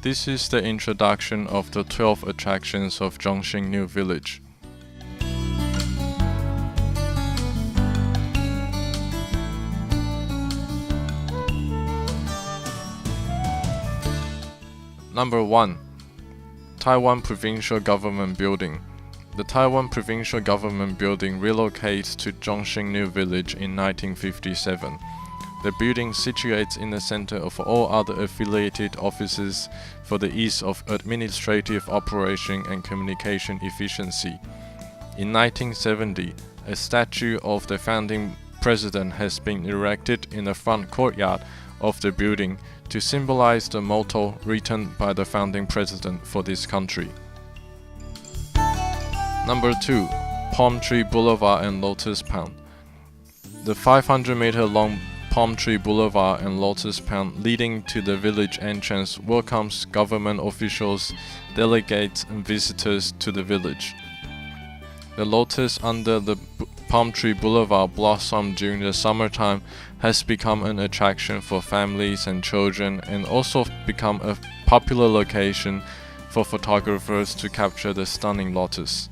This is the introduction of the 12 attractions of Zhongxing New Village. Number 1. Taiwan Provincial Government Building. The Taiwan Provincial Government Building relocates to Zhongxing New Village in 1957. The building situates in the center of all other affiliated offices for the ease of administrative operation and communication efficiency. In 1970, a statue of the founding president has been erected in the front courtyard of the building to symbolize the motto written by the founding president for this country. Number 2. Palm Tree Boulevard and Lotus Pond. The 500-meter-long Palm Tree Boulevard and Lotus Pond leading to the village entrance welcomes government officials, delegates, and visitors to the village. The lotus under the Palm Tree Boulevard blossom during the summertime has become an attraction for families and children and also become a popular location for photographers to capture the stunning lotus.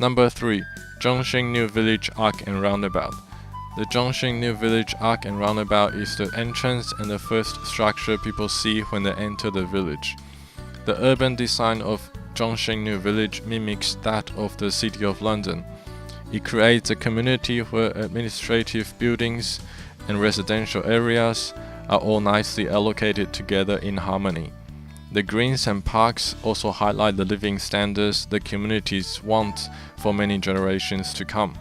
Number 3. Zhongxing New Village Arc and Roundabout. The Zhongxing New Village Arc and Roundabout is the entrance and the first structure people see when they enter the village. The urban design of Zhongxing New Village mimics that of the City of London. It creates a community where administrative buildings and residential areas are all nicely allocated together in harmony. The greens and parks also highlight the living standards the communities want for many generations to come.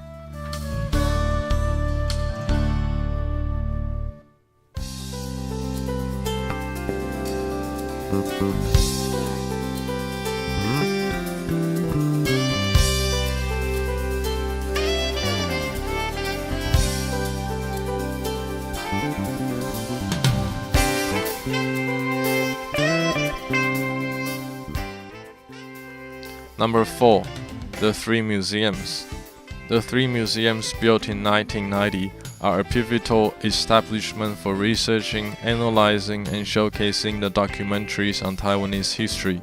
Number 4. The Three Museums. The three museums built in 1990 are a pivotal establishment for researching, analyzing, and showcasing the documentaries on Taiwanese history.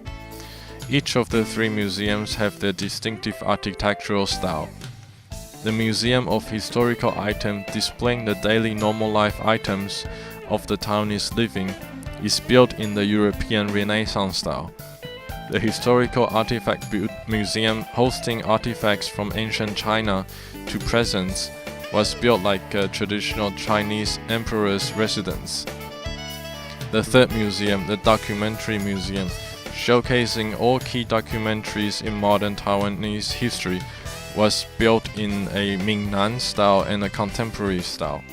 Each of the three museums have their distinctive architectural style. The Museum of Historical Items, displaying the daily normal life items of the Taiwanese living, is built in the European Renaissance style. The Historical Artifact Museum, hosting artifacts from ancient China to present, was built like a traditional Chinese emperor's residence. The third museum, the Documentary Museum, showcasing all key documentaries in modern Taiwanese history, was built in a Mingnan style and a contemporary style.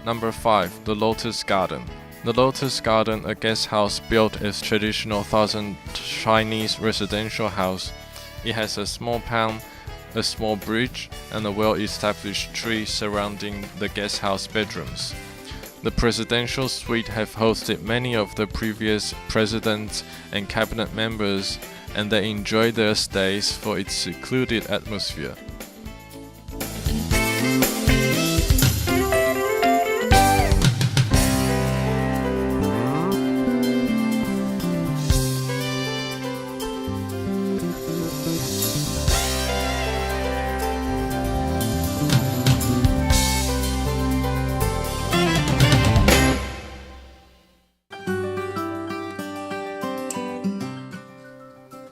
Number 5. The Lotus Garden. The Lotus Garden, a guest house built as traditional Thousand Chinese residential house. It has a small pond, a small bridge, and a well-established tree surrounding the guest house bedrooms. The presidential suite have hosted many of the previous presidents and cabinet members, and they enjoy their stays for its secluded atmosphere.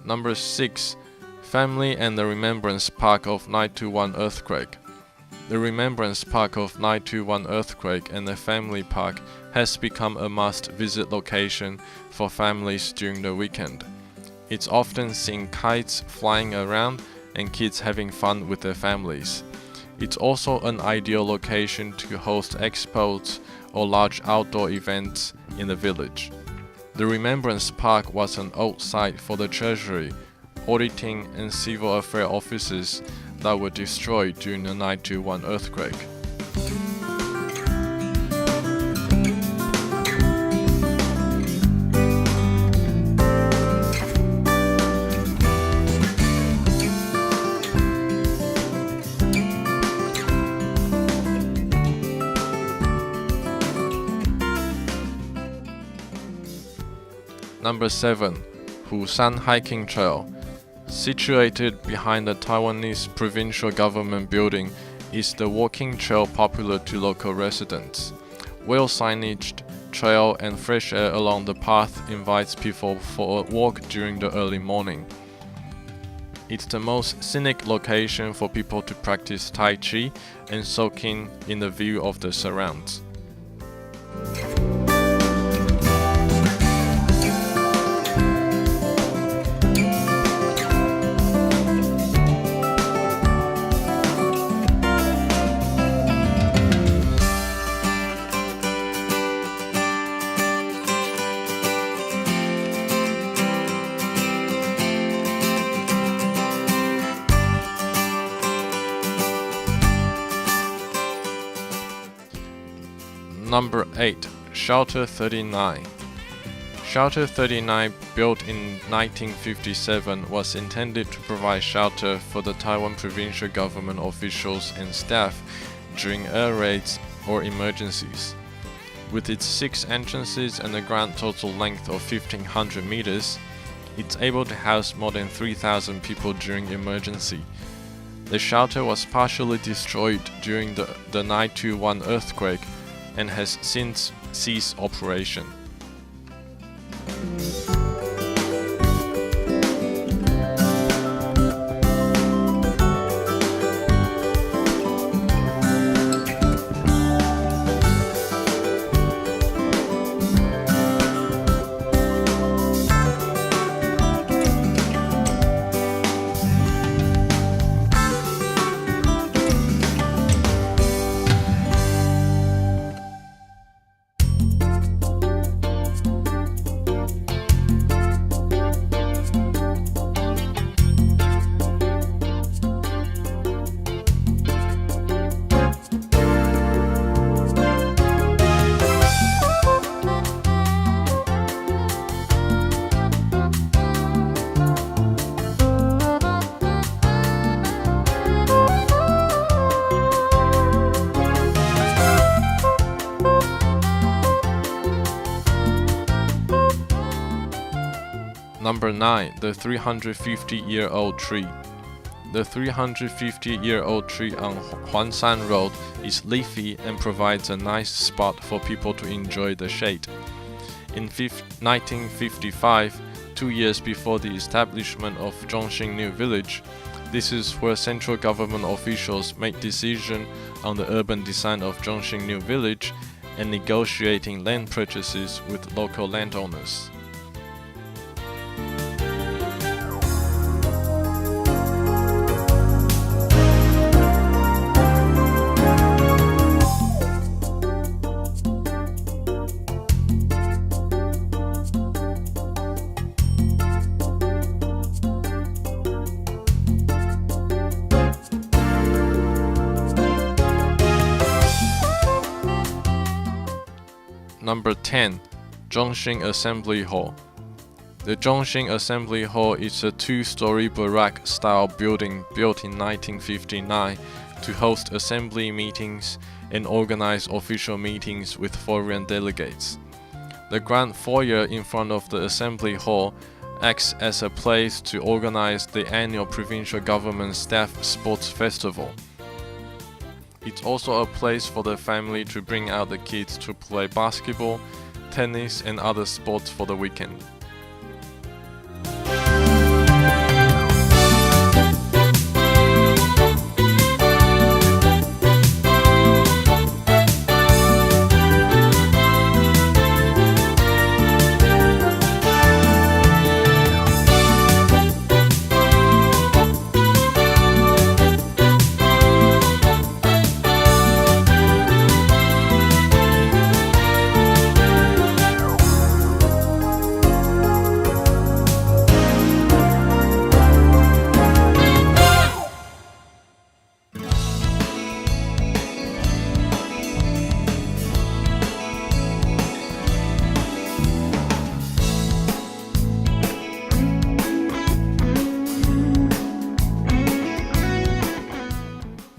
Number 6. Family and the Remembrance Park of 921 Earthquake. The Remembrance Park of 921 Earthquake and the Family Park has become a must-visit location for families during the weekend. It's often seen kites flying around and kids having fun with their families. It's also an ideal location to host expos or large outdoor events in the village. The Remembrance Park was an old site for the Treasury, auditing and civil affairs offices that were destroyed during the 921 earthquake. Number 7. Hushan Hiking Trail. Situated behind the Taiwanese provincial government building is the walking trail popular to local residents. Well-signaged trail and fresh air along the path invites people for a walk during the early morning. It's the most scenic location for people to practice Tai Chi and soak in the view of the surrounds. Number 8. Shelter 39. Shelter 39, built in 1957, was intended to provide shelter for the Taiwan provincial government officials and staff during air raids or emergencies. With its 6 entrances and a grand total length of 1,500 meters, it's able to house more than 3,000 people during emergency. The shelter was partially destroyed during the 921 earthquake and has since ceased operation. Number 9. The 350-year-old tree. The 350-year-old tree on Huanshan Road is leafy and provides a nice spot for people to enjoy the shade. In 1955, 2 years before the establishment of Zhongxing New Village, this is where central government officials made decisions on the urban design of Zhongxing New Village and negotiating land purchases with local landowners. Number 10. Zhongxing Assembly Hall. The Zhongxing Assembly Hall is a 2-story barrack-style building built in 1959 to host assembly meetings and organize official meetings with foreign delegates. The grand foyer in front of the Assembly Hall acts as a place to organize the annual provincial government staff sports festival. It's also a place for the family to bring out the kids to play basketball, tennis, and other sports for the weekend.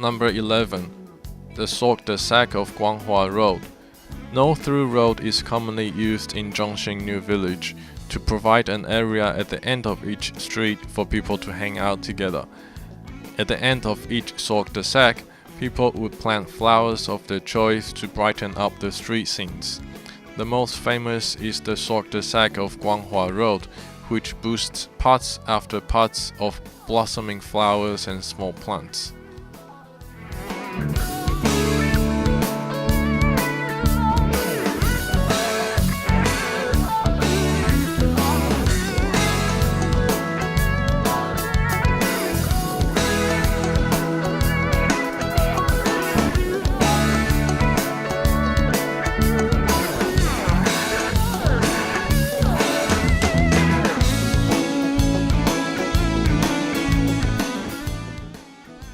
Number 11. The Sac of Guanghua Road. No through road is commonly used in Zhongxing New Village to provide an area at the end of each street for people to hang out together. At the end of each Sac, people would plant flowers of their choice to brighten up the street scenes. The most famous is the Sac of Guanghua Road, which boasts pots after pots of blossoming flowers and small plants.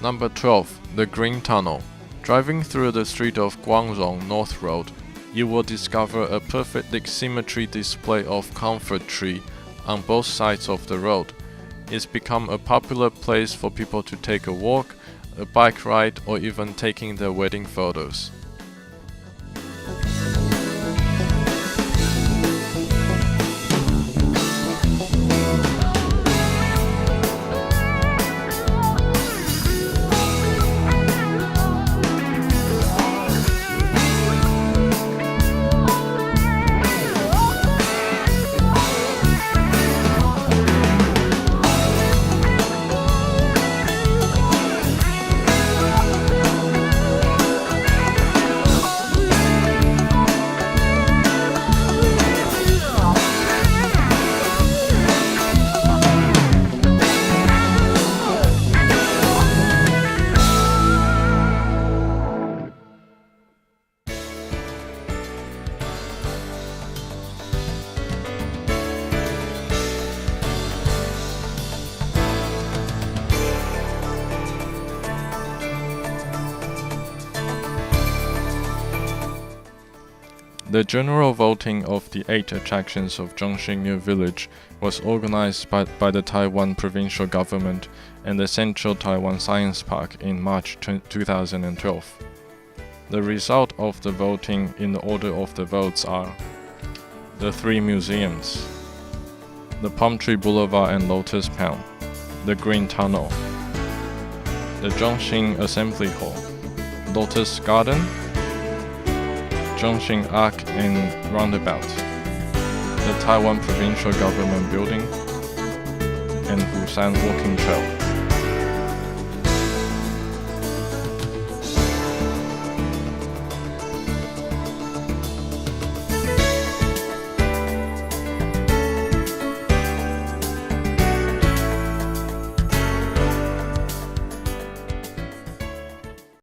Number 12. The Green Tunnel. Driving through the street of Guangzhong North Road, you will discover a perfect symmetry display of comfort tree on both sides of the road. It's become a popular place for people to take a walk, a bike ride, or even taking their wedding photos. The general voting of the 8 attractions of Zhongxing New Village was organized by the Taiwan provincial government and the Central Taiwan Science Park in March 2012. The result of the voting in the order of the votes are the 3 museums, the Palm Tree Boulevard and Lotus Pound, the Green Tunnel, the Zhongxing Assembly Hall, Lotus Garden, Zhongxing Arc and Roundabout, the Taiwan Provincial Government Building, and Busan Walking Trail.